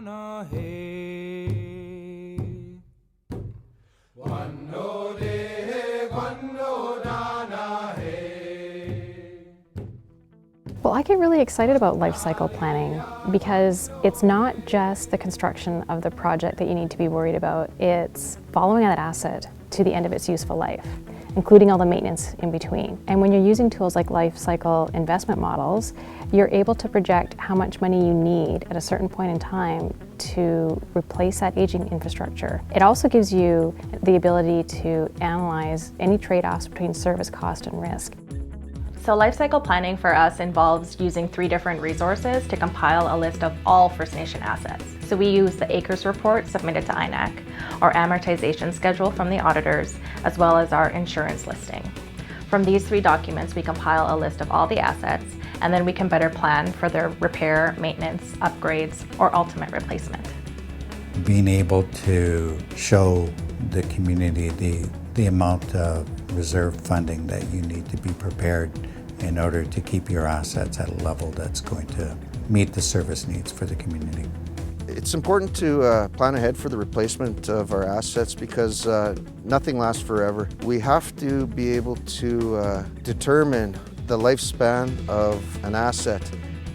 Well, I get really excited about life cycle planning because it's not just the construction of the project that you need to be worried about, it's following that asset to the end of its useful life, including all the maintenance in between. And when you're using tools like life cycle investment models, you're able to project how much money you need at a certain point in time to replace that aging infrastructure. It also gives you the ability to analyze any trade-offs between service cost and risk. So lifecycle planning for us involves using 3 different resources to compile a list of all First Nation assets. So we use the Acres report submitted to INAC, our amortization schedule from the auditors, as well as our insurance listing. From these 3 documents, we compile a list of all the assets, and then we can better plan for their repair, maintenance, upgrades, or ultimate replacement. Being able to show the community the amount of reserve funding that you need to be prepared in order to keep your assets at a level that's going to meet the service needs for the community. It's important to plan ahead for the replacement of our assets because nothing lasts forever. We have to be able to determine the lifespan of an asset,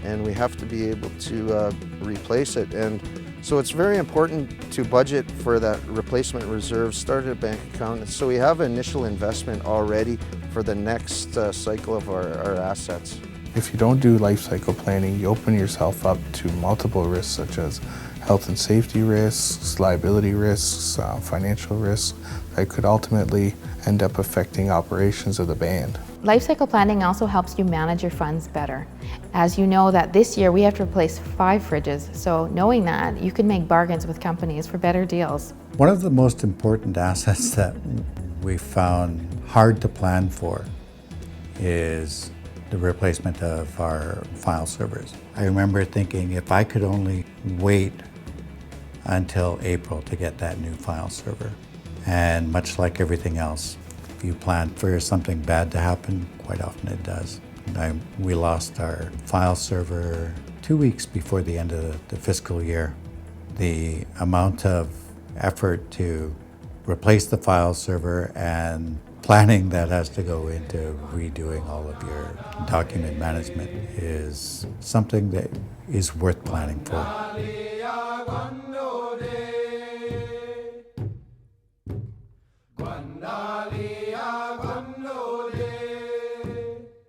and we have to be able to replace it. And so it's very important to budget for that replacement reserve, start a bank account, so we have initial investment already for the next cycle of our assets. If you don't do life cycle planning, you open yourself up to multiple risks such as health and safety risks, liability risks, financial risks that could ultimately end up affecting operations of the band. Life cycle planning also helps you manage your funds better. As you know that this year we have to replace 5 fridges, so knowing that, you can make bargains with companies for better deals. One of the most important assets that we found hard to plan for is the replacement of our file servers. I remember thinking if I could only wait until April to get that new file server. And much like everything else, if you plan for something bad to happen, quite often it does. We lost our file server 2 weeks before the end of the fiscal year. The amount of effort to replace the file server and planning that has to go into redoing all of your document management is something that is worth planning for.